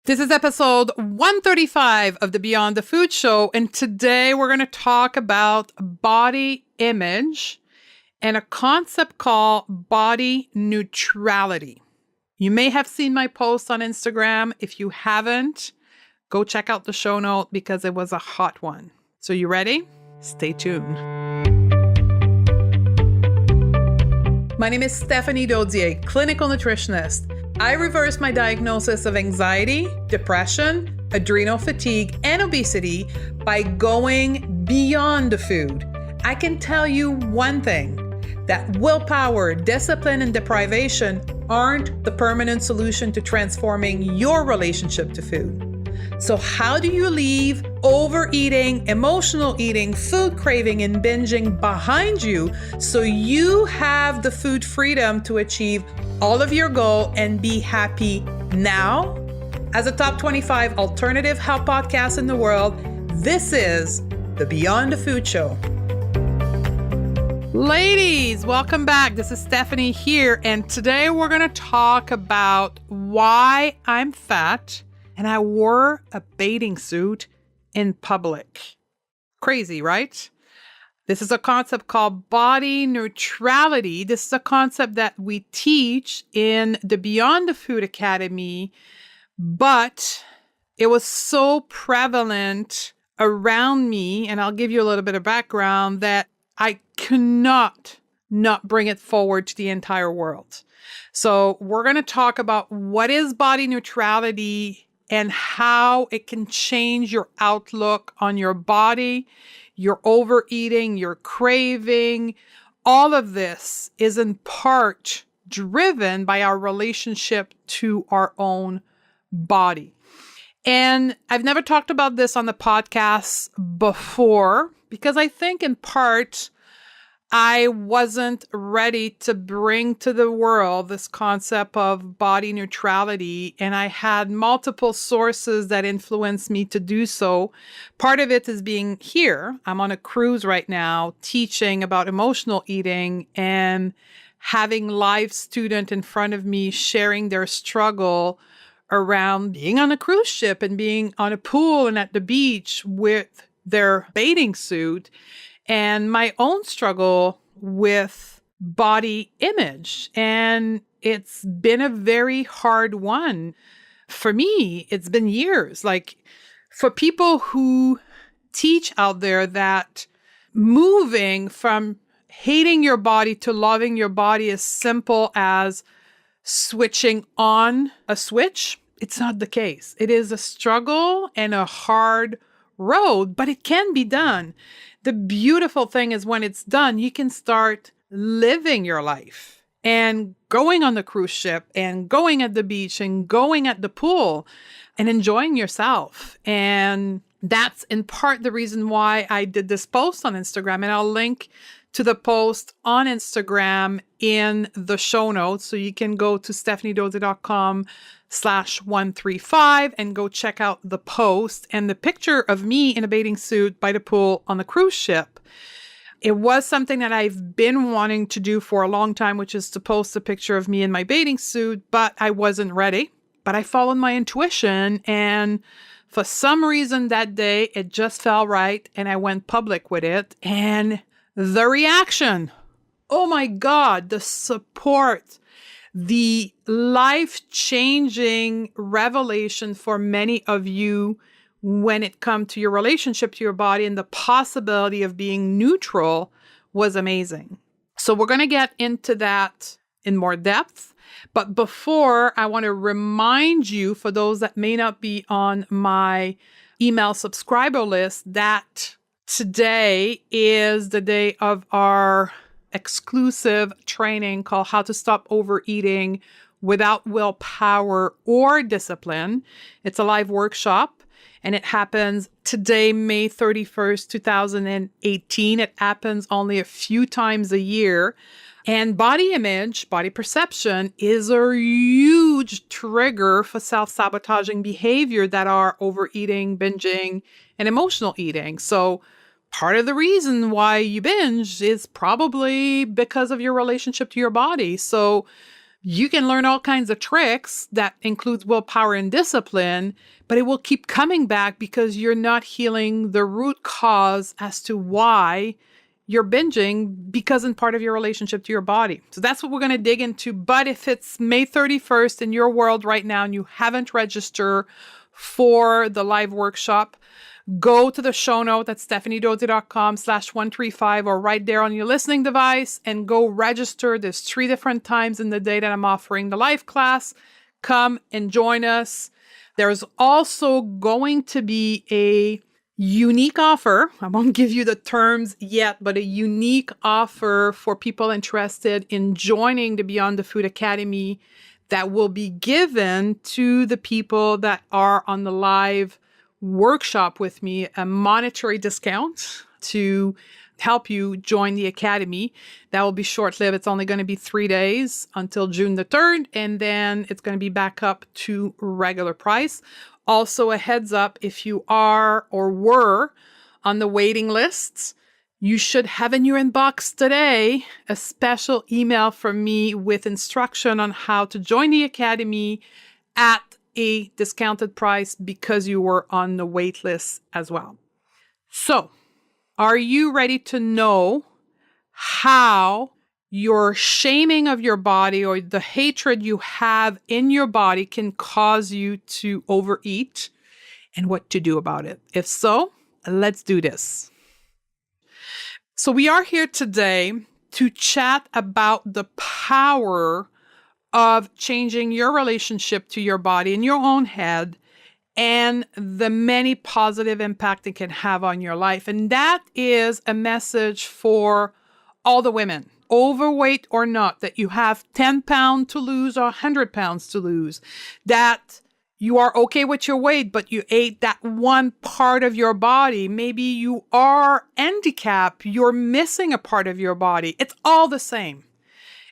This is episode 135 of the Beyond the Food Show, and today we're going to talk about body image and a concept called body neutrality. You may have seen my post on Instagram. If you haven't, go check out the show note because it was a hot one. So you ready? Stay tuned. My name is Stephanie Dodier, clinical nutritionist. I reversed my diagnosis of anxiety, depression, adrenal fatigue, and obesity by going beyond the food. I can tell you one thing, that willpower, discipline, and deprivation aren't the permanent solution to transforming your relationship to food. So how do you leave overeating, emotional eating, food craving, and binging behind you so you have the food freedom to achieve all of your goal and be happy now? As a top 25 alternative health podcast in the world, this is the Beyond the Food Show. Ladies, welcome back. This is Stephanie here, and today we're going to talk about why I'm fat and I wore a bathing suit in public. Crazy, right? This is a concept called body neutrality. This is a concept that we teach in the Beyond the Food Academy, but it was so prevalent around me, and I'll give you a little bit of background, that I cannot not bring it forward to the entire world. So we're going to talk about what is body neutrality and how it can change your outlook on your body, your overeating, your craving. All of this is in part driven by our relationship to our own body. And I've never talked about this on the podcast before because I think in part I wasn't ready to bring to the world this concept of body neutrality, and I had multiple sources that influenced me to do so. Part of it is being here. I'm on a cruise right now teaching about emotional eating and having live student in front of me sharing their struggle around being on a cruise ship and being on a pool and at the beach with their bathing suit. And my own struggle with body image. And it's been a very hard one. For me, it's been years. Like for people who teach out there that moving from hating your body to loving your body is simple as switching on a switch, it's not the case. It is a struggle and a hard road, but it can be done. The beautiful thing is when it's done, you can start living your life and going on the cruise ship and going at the beach and going at the pool and enjoying yourself. And that's in part the reason why I did this post on Instagram. And I'll link to the post on Instagram in the show notes. So you can go to stephaniedodier.com/135 and go check out the post and the picture of me in a bathing suit by the pool on the cruise ship. It was something that I've been wanting to do for a long time, which is to post a picture of me in my bathing suit, but I wasn't ready. But I followed my intuition, and for some reason that day, it just felt right, and I went public with it. And the reaction, oh my God, the support, the life-changing revelation for many of you when it comes to your relationship to your body and the possibility of being neutral was amazing. So we're going to get into that in more depth. But before, I want to remind you, for those that may not be on my email subscriber list, that today is the day of our exclusive training called How to Stop Overeating Without Willpower or Discipline. It's a live workshop and it happens today, May 31st, 2018. It happens only a few times a year. And body image, body perception is a huge trigger for self-sabotaging behavior that are overeating, binging, and emotional eating. So part of the reason why you binge is probably because of your relationship to your body. So You can learn all kinds of tricks that includes willpower and discipline, but it will keep coming back because you're not healing the root cause as to why you're binging, because in part of your relationship to your body. So that's what we're going to dig into. But if it's May 31st in your world right now and you haven't registered for the live workshop, go to the show note at stephaniedodzi.com/135 or right there on your listening device and go register. There's 3 different times in the day that I'm offering the live class. Come and join us. There's also going to be a unique offer. I won't give you the terms yet, but a unique offer for people interested in joining the Beyond the Food Academy that will be given to the people that are on the live workshop with me, a monetary discount to help you join the academy. That will be short-lived. It's only going to be 3 days until June the 3rd, and then it's going to be back up to regular price. Also, a heads up, if you are or were on the waiting lists, you should have in your inbox today a special email from me with instruction on how to join the academy at a discounted price because you were on the wait list as well. So, are you ready to know how your shaming of your body or the hatred you have in your body can cause you to overeat and what to do about it? If so, let's do this. So we are here today to chat about the power of changing your relationship to your body in your own head and the many positive impact it can have on your life. And that is a message for all the women, overweight or not, that you have 10 pounds to lose or 100 pounds to lose, that you are okay with your weight, but you ate that one part of your body. Maybe you are handicapped, you're missing a part of your body. It's all the same.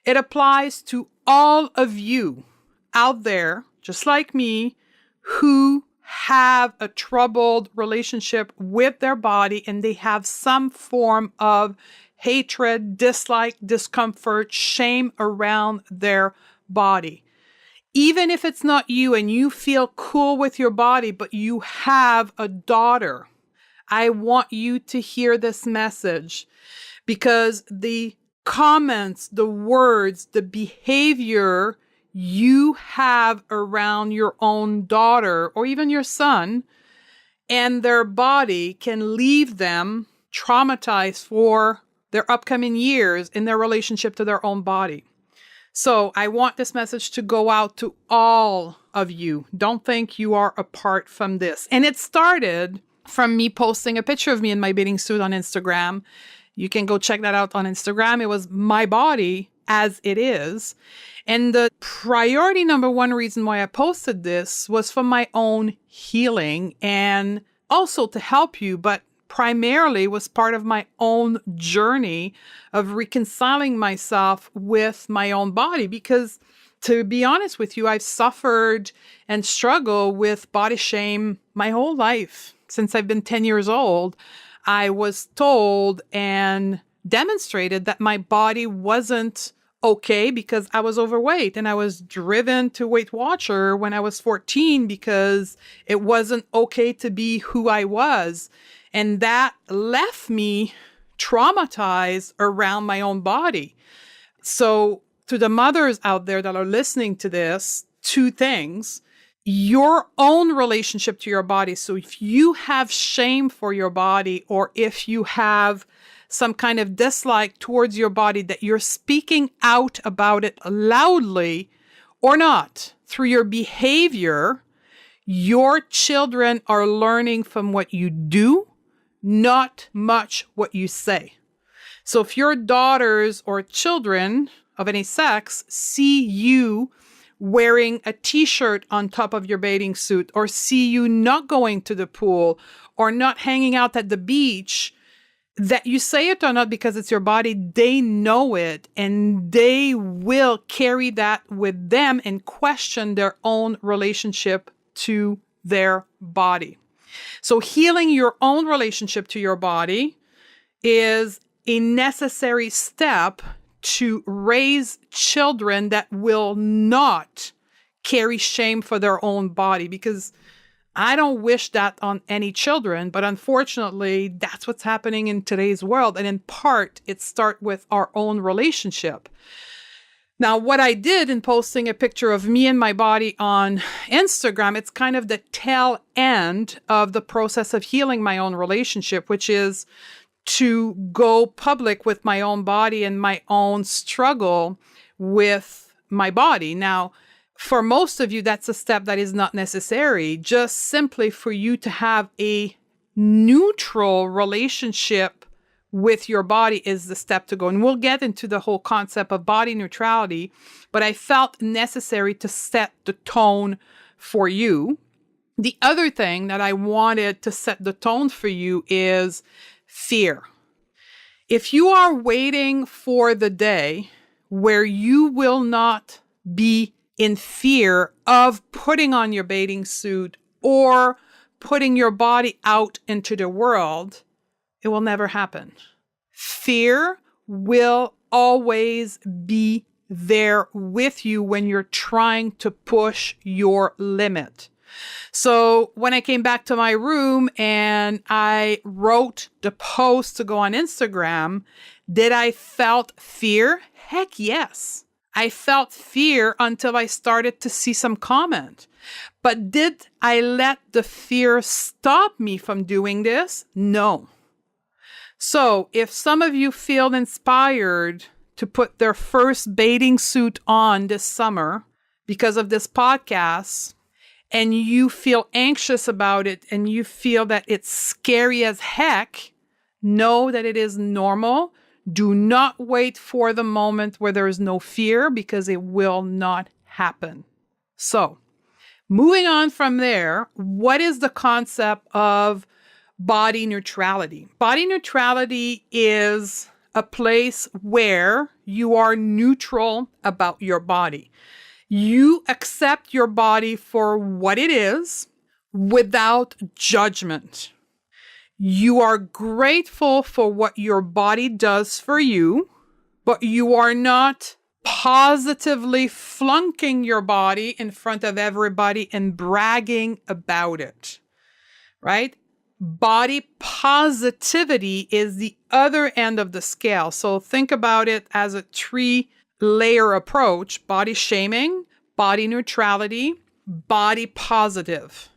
It applies to all of you out there, just like me, who have a troubled relationship with their body and they have some form of hatred, dislike, discomfort, shame around their body. Even if it's not you and you feel cool with your body, but you have a daughter, I want you to hear this message because the comments, the words, the behavior you have around your own daughter or even your son and their body can leave them traumatized for their upcoming years in their relationship to their own body. So I want this message to go out to all of you. Don't think you are apart from this. And it started from me posting a picture of me in my bathing suit on Instagram. You can go check that out on Instagram. It was my body as it is. And the priority number one reason why I posted this was for my own healing and also to help you, but primarily was part of my own journey of reconciling myself with my own body. Because to be honest with you, I've suffered and struggled with body shame my whole life. Since I've been 10 years old, I was told and demonstrated that my body wasn't okay because I was overweight, and I was driven to Weight Watcher when I was 14 because it wasn't okay to be who I was. And that left me traumatized around my own body. So to the mothers out there that are listening to this, 2 things. Your own relationship to your body. So if you have shame for your body, or if you have some kind of dislike towards your body, that you're speaking out about it loudly or not through your behavior, your children are learning from what you do, not much what you say. So if your daughters or children of any sex see you wearing a t-shirt on top of your bathing suit, or see you not going to the pool or not hanging out at the beach, that you say it or not because it's your body, they know it, and they will carry that with them and question their own relationship to their body. So healing your own relationship to your body is a necessary step to raise children that will not carry shame for their own body, because I don't wish that on any children, but unfortunately, that's what's happening in today's world. And in part, it starts with our own relationship. Now, what I did in posting a picture of me and my body on Instagram, it's kind of the tail end of the process of healing my own relationship, which is to go public with my own body and my own struggle with my body. Now, for most of you, that's a step that is not necessary. Just simply for you to have a neutral relationship with your body is the step to go. And we'll get into the whole concept of body neutrality, but I felt necessary to set the tone for you. The other thing that I wanted to set the tone for you is fear. If you are waiting for the day where you will not be in fear of putting on your bathing suit or putting your body out into the world, it will never happen. Fear will always be there with you when you're trying to push your limit. So when I came back to my room and I wrote the post to go on Instagram, did I felt fear? Heck yes. I felt fear until I started to see some comment. But did I let the fear stop me from doing this? No. So if some of you feel inspired to put their first bathing suit on this summer because of this podcast, and you feel anxious about it and you feel that it's scary as heck, know that it is normal. Do not wait for the moment where there is no fear, because it will not happen. So, moving on from there, what is the concept of body neutrality? Body neutrality is a place where you are neutral about your body. You accept your body for what it is without judgment. You are grateful for what your body does for you, but you are not positively flunking your body in front of everybody and bragging about it, right? Body positivity is the other end of the scale. So think about it as a 3-layer approach: body shaming, body neutrality, body positive.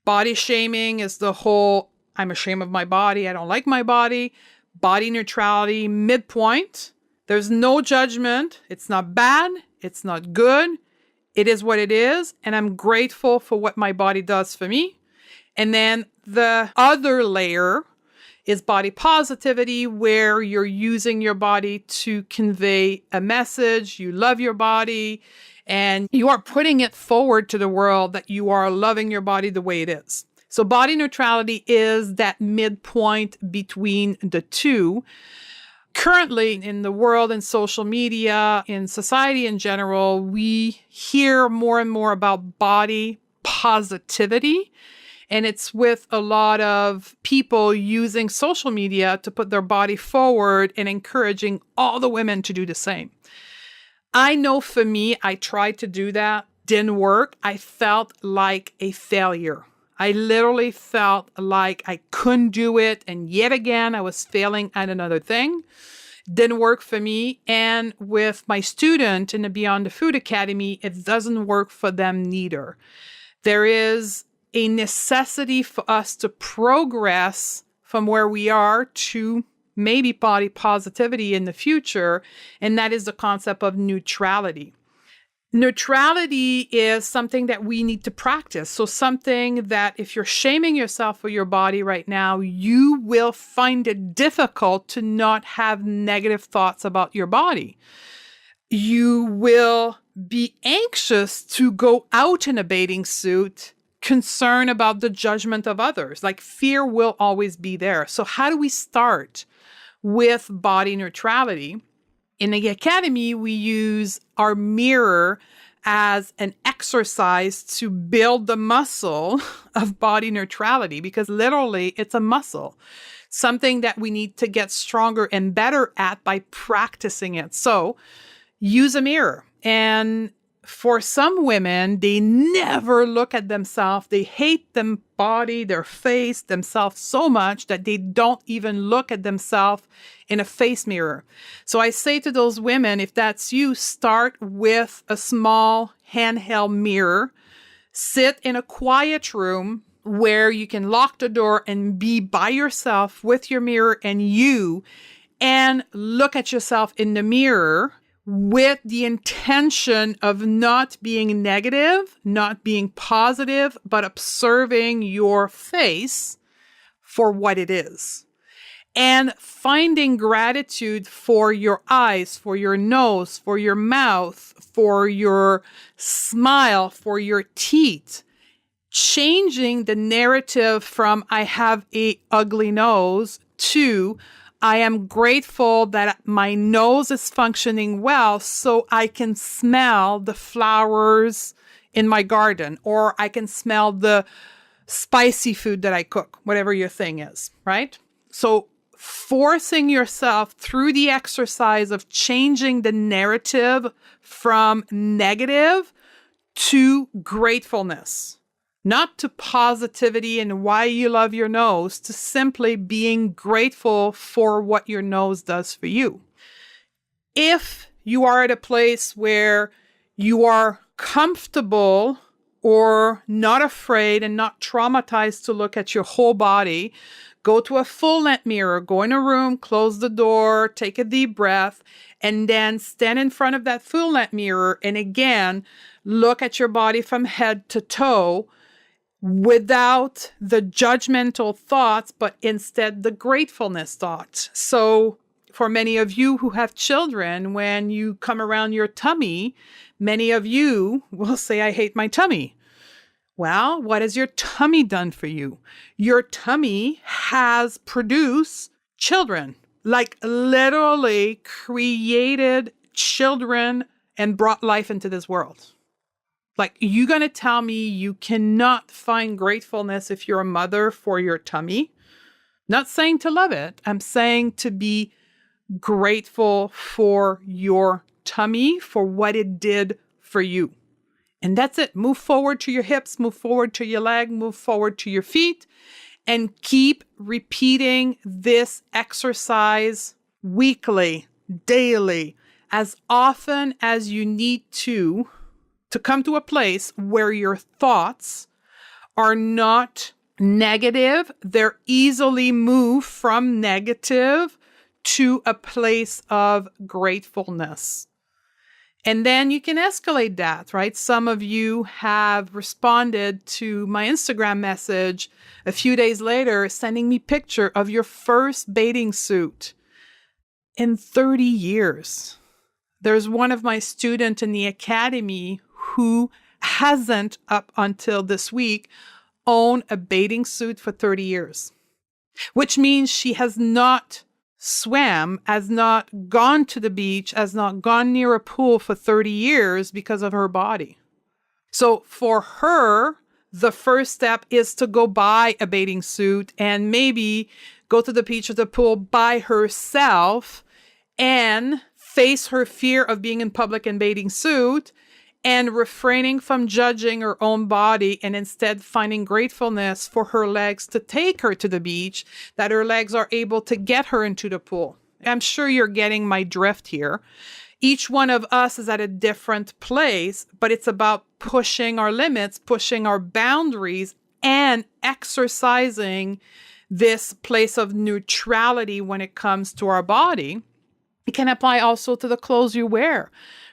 Body shaming is the whole, I'm ashamed of my body, I don't like my body. Body neutrality, midpoint. There's no judgment. It's not bad. It's not good. It is what it is. And I'm grateful for what my body does for me. And then the other layer is body positivity, where you're using your body to convey a message. You love your body and you are putting it forward to the world that you are loving your body the way it is. So body neutrality is that midpoint between the two. Currently in the world, in social media, in society in general, we hear more and more about body positivity. And it's with a lot of people using social media to put their body forward and encouraging all the women to do the same. I know for me, I tried to do that, didn't work. I felt like a failure. I literally felt like I couldn't do it. And yet again, I was failing at another thing. Didn't work for me. And with my student in the Beyond the Food Academy, it doesn't work for them neither. There is a necessity for us to progress from where we are to maybe body positivity in the future. And that is the concept of neutrality. Neutrality is something that we need to practice. So something that if you're shaming yourself for your body right now, you will find it difficult to not have negative thoughts about your body. You will be anxious to go out in a bathing suit, concerned about the judgment of others. Like fear will always be there. So how do we start with body neutrality? In the Academy, we use our mirror as an exercise to build the muscle of body neutrality, because literally it's a muscle, something that we need to get stronger and better at by practicing it. So use a mirror. And for some women, they never look at themselves. They hate them body, their face, themselves so much that they don't even look at themselves in a face mirror. So I say to those women, if that's you, start with a small handheld mirror. Sit in a quiet room where you can lock the door and be by yourself with your mirror and look at yourself in the mirror with the intention of not being negative, not being positive, but observing your face for what it is. And finding gratitude for your eyes, for your nose, for your mouth, for your smile, for your teeth. Changing the narrative from I have a ugly nose to I am grateful that my nose is functioning well so I can smell the flowers in my garden, or I can smell the spicy food that I cook, whatever your thing is, right? So forcing yourself through the exercise of changing the narrative from negative to gratefulness. Not to positivity and why you love your nose, to simply being grateful for what your nose does for you. If you are at a place where you are comfortable or not afraid and not traumatized to look at your whole body, go to a full-length mirror, go in a room, close the door, take a deep breath, and then stand in front of that full-length mirror and again, look at your body from head to toe, without the judgmental thoughts, but instead the gratefulness thoughts. So for many of you who have children, when you come around your tummy, many of you will say, I hate my tummy. Well, what has your tummy done for you? Your tummy has produced children, like literally created children and brought life into this world. Like, you going to tell me you cannot find gratefulness if you're a mother for your tummy? Not saying to love it. I'm saying to be grateful for your tummy, for what it did for you. And that's it. Move forward to your hips, move forward to your leg, move forward to your feet, and keep repeating this exercise weekly, daily, as often as you need to come to a place where your thoughts are not negative. They're easily moved from negative to a place of gratefulness. And then you can escalate that, right? Some of you have responded to my Instagram message a few days later, sending me a picture of your first bathing suit in 30 years. There's one of my students in the academy who hasn't, up until this week, owned a bathing suit for 30 years, which means she has not swam, has not gone to the beach, has not gone near a pool for 30 years because of her body. So for her, the first step is to go buy a bathing suit and maybe go to the beach or the pool by herself and face her fear of being in public in bathing suit and refraining from judging her own body and instead finding gratefulness for her legs to take her to the beach, that her legs are able to get her into the pool. I'm sure you're getting my drift here. Each one of us is at a different place, but it's about pushing our limits, pushing our boundaries, and exercising this place of neutrality when it comes to our body. It can apply also to the clothes you wear.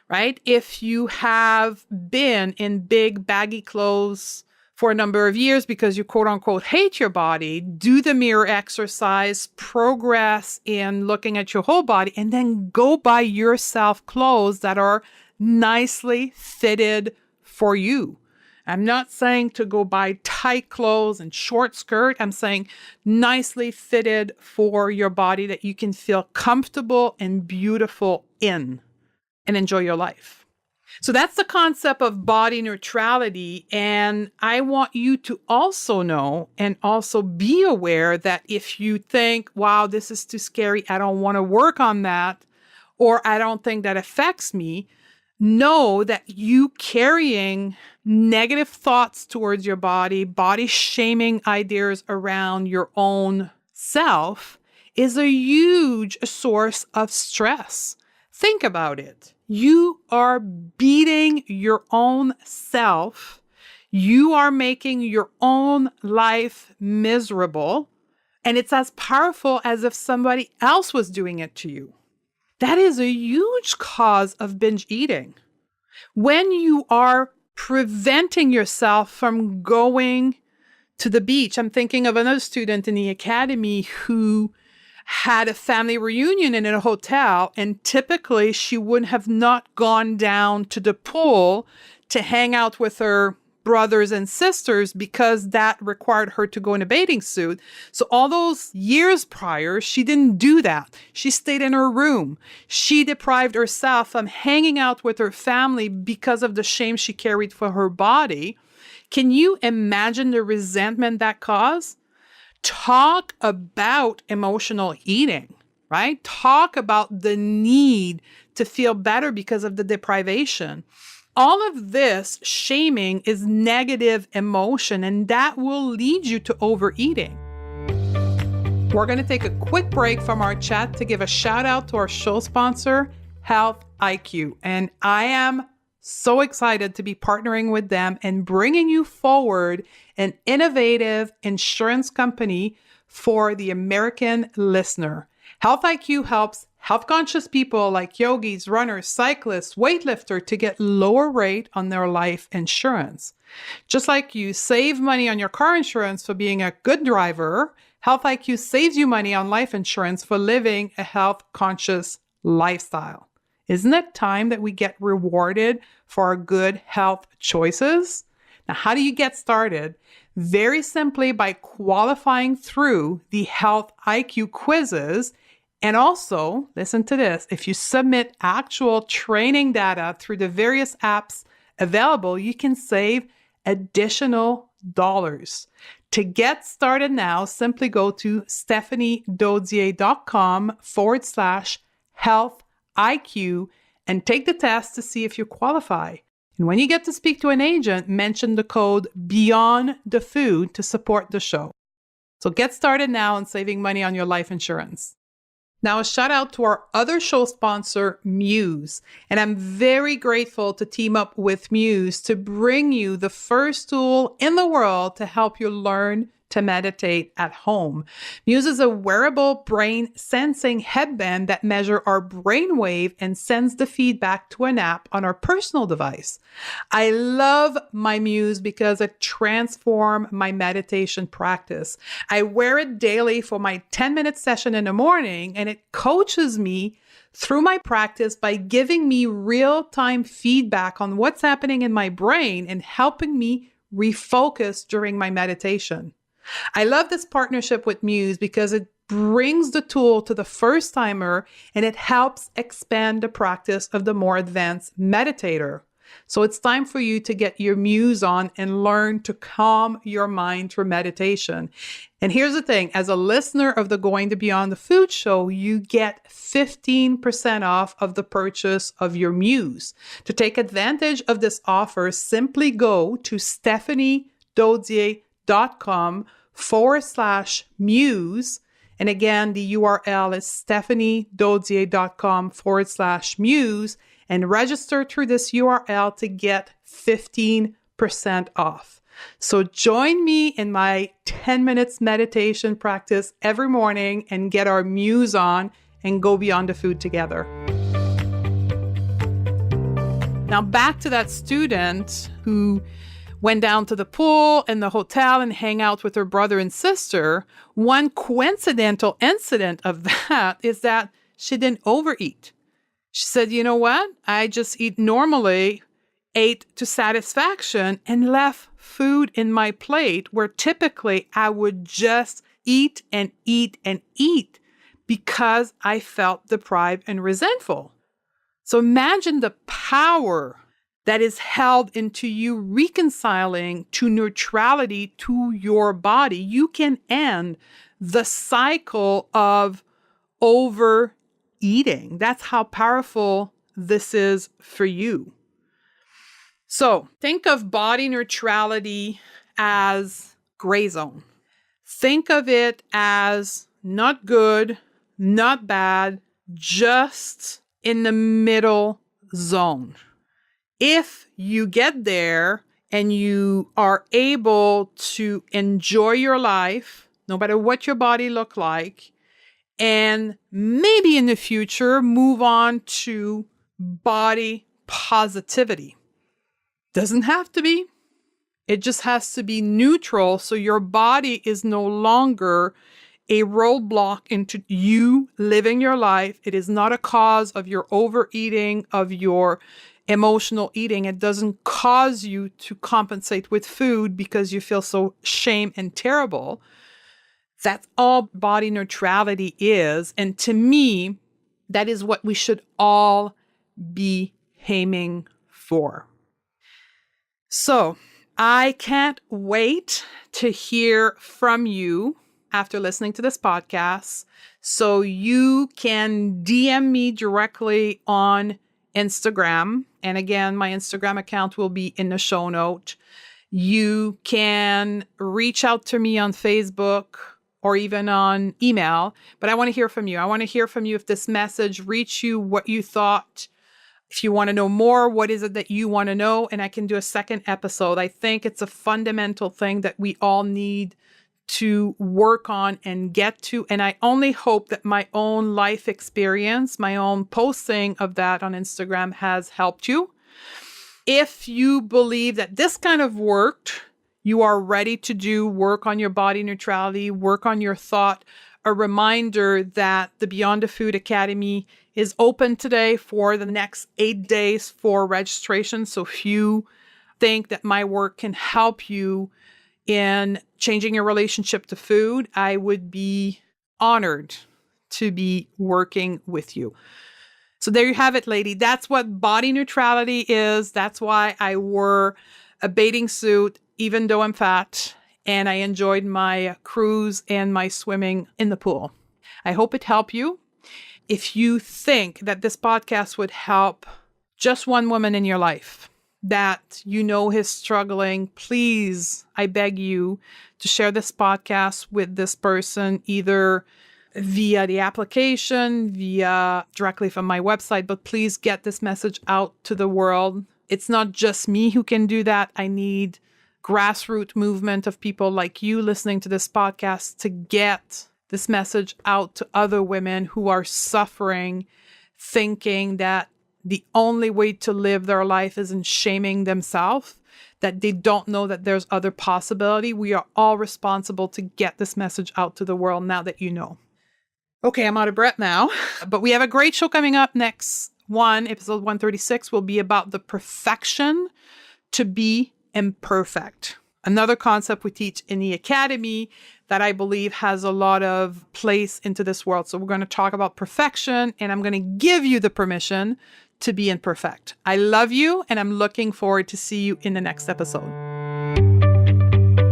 Right? If you have been in big baggy clothes for a number of years because you quote unquote hate your body, do the mirror exercise, progress in looking at your whole body, and then go buy yourself clothes that are nicely fitted for you. I'm not saying to go buy tight clothes and short skirt. I'm saying nicely fitted for your body that you can feel comfortable and beautiful in. And enjoy your life. So that's the concept of body neutrality. And I want you to also know and also be aware that if you think, wow, this is too scary, I don't want to work on that, or I don't think that affects me, know that you carrying negative thoughts towards your body shaming ideas around your own self is a huge source of stress. Think about it. You are beating your own self. You are making your own life miserable. And it's as powerful as if somebody else was doing it to you. That is a huge cause of binge eating. When you are preventing yourself from going to the beach, I'm thinking of another student in the academy who had a family reunion in a hotel, and typically she would have not gone down to the pool to hang out with her brothers and sisters because that required her to go in a bathing suit. So all those years prior, she didn't do that. She stayed in her room. She deprived herself from hanging out with her family because of the shame she carried for her body. Can you imagine the resentment that caused? Talk about emotional eating, right? Talk about the need to feel better because of the deprivation. All of this shaming is negative emotion, and that will lead you to overeating. We're going to take a quick break from our chat to give a shout out to our show sponsor, Health IQ. And I am so excited to be partnering with them and bringing you forward an innovative insurance company for the American listener. Health IQ helps health-conscious people like yogis, runners, cyclists, weightlifters to get lower rate on their life insurance. Just like you save money on your car insurance for being a good driver, Health IQ saves you money on life insurance for living a health-conscious lifestyle. Isn't it time that we get rewarded for our good health choices? Now, how do you get started? Very simply by qualifying through the Health IQ quizzes. And also, listen to this, if you submit actual training data through the various apps available, you can save additional dollars. To get started now, simply go to stephaniedodier.com/health IQ and take the test to see if you qualify. And when you get to speak to an agent, mention the code Beyond the Food to support the show. So get started now on saving money on your life insurance. Now, a shout out to our other show sponsor, Muse. And I'm very grateful to team up with Muse to bring you the first tool in the world to help you learn to meditate at home. Muse is a wearable brain sensing headband that measures our brainwave and sends the feedback to an app on our personal device. I love my Muse because it transformed my meditation practice. I wear it daily for my 10-minute session in the morning, and it coaches me through my practice by giving me real-time feedback on what's happening in my brain and helping me refocus during my meditation. I love this partnership with Muse because it brings the tool to the first timer and it helps expand the practice of the more advanced meditator. So it's time for you to get your Muse on and learn to calm your mind through meditation. And here's the thing, as a listener of the Going to Beyond the Food show, you get 15% off of the purchase of your Muse. To take advantage of this offer, simply go to stephaniedodier.com/muse. And again, the URL is stephaniedodier.com/muse and register through this URL to get 15% off. So join me in my 10 minutes meditation practice every morning and get our Muse on and go beyond the food together. Now back to that student who went down to the pool and the hotel and hang out with her brother and sister. One coincidental incident of that is that she didn't overeat. She said, you know what? I just eat normally, ate to satisfaction, and left food in my plate where typically I would just eat and eat and eat because I felt deprived and resentful. So imagine the power that is held into you reconciling to neutrality to your body, you can end the cycle of overeating. That's how powerful this is for you. So think of body neutrality as gray zone. Think of it as not good, not bad, just in the middle zone. If you get there and you are able to enjoy your life, no matter what your body look like, and maybe in the future, move on to body positivity. Doesn't have to be. It just has to be neutral, so your body is no longer a roadblock into you living your life. It is not a cause of your overeating, of your emotional eating. It doesn't cause you to compensate with food because you feel so shame and terrible. That's all body neutrality is. And to me, that is what we should all be aiming for. So I can't wait to hear from you after listening to this podcast. So you can DM me directly on Instagram. And again, my Instagram account will be in the show note. You can reach out to me on Facebook or even on email, but I want to hear from you. I want to hear from you if this message reached you, what you thought. If you want to know more, what is it that you want to know? And I can do a second episode. I think it's a fundamental thing that we all need to work on and get to. And I only hope that my own life experience, my own posting of that on Instagram has helped you. If you believe that this kind of worked, you are ready to do work on your body neutrality, work on your thought, a reminder that the Beyond the Food Academy is open today for the next 8 days for registration. So if you think that my work can help you in changing your relationship to food, I would be honored to be working with you. So there you have it, lady. That's what body neutrality is. That's why I wore a bathing suit, even though I'm fat, and I enjoyed my cruise and my swimming in the pool. I hope it helped you. If you think that this podcast would help just one woman in your life that you know is struggling, please, I beg you to share this podcast with this person, either via the application, via directly from my website, but please get this message out to the world. It's not just me who can do that. I need grassroots movement of people like you listening to this podcast to get this message out to other women who are suffering, thinking that the only way to live their life is in shaming themselves, that they don't know that there's other possibility. We are all responsible to get this message out to the world now that you know. Okay, I'm out of breath now, but we have a great show coming up next one. Episode 136 will be about the perfection to be imperfect. Another concept we teach in the academy that I believe has a lot of place into this world. So we're going to talk about perfection, and I'm going to give you the permission to be imperfect. I love you, and I'm looking forward to see you in the next episode.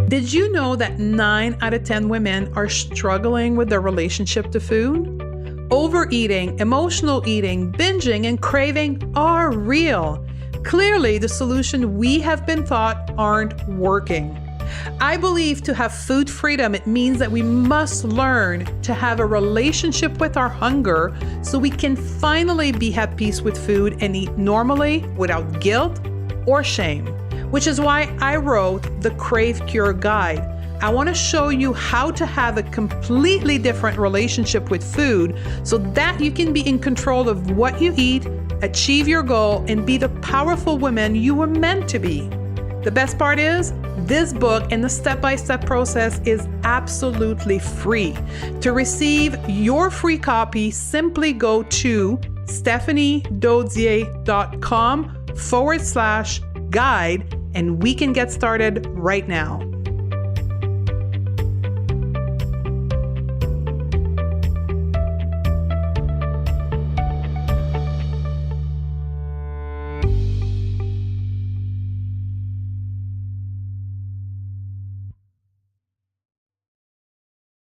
Did you know that 9 out of 10 women are struggling with their relationship to food? Overeating, emotional eating, binging, and craving are real. Clearly, the solution we have been taught aren't working. I believe to have food freedom, it means that we must learn to have a relationship with our hunger so we can finally be at peace with food and eat normally without guilt or shame, which is why I wrote the Crave Cure Guide. I want to show you how to have a completely different relationship with food so that you can be in control of what you eat, achieve your goal, and be the powerful woman you were meant to be. The best part is, this book and the step-by-step process is absolutely free. To receive your free copy, simply go to stephaniedodier.com/guide and we can get started right now.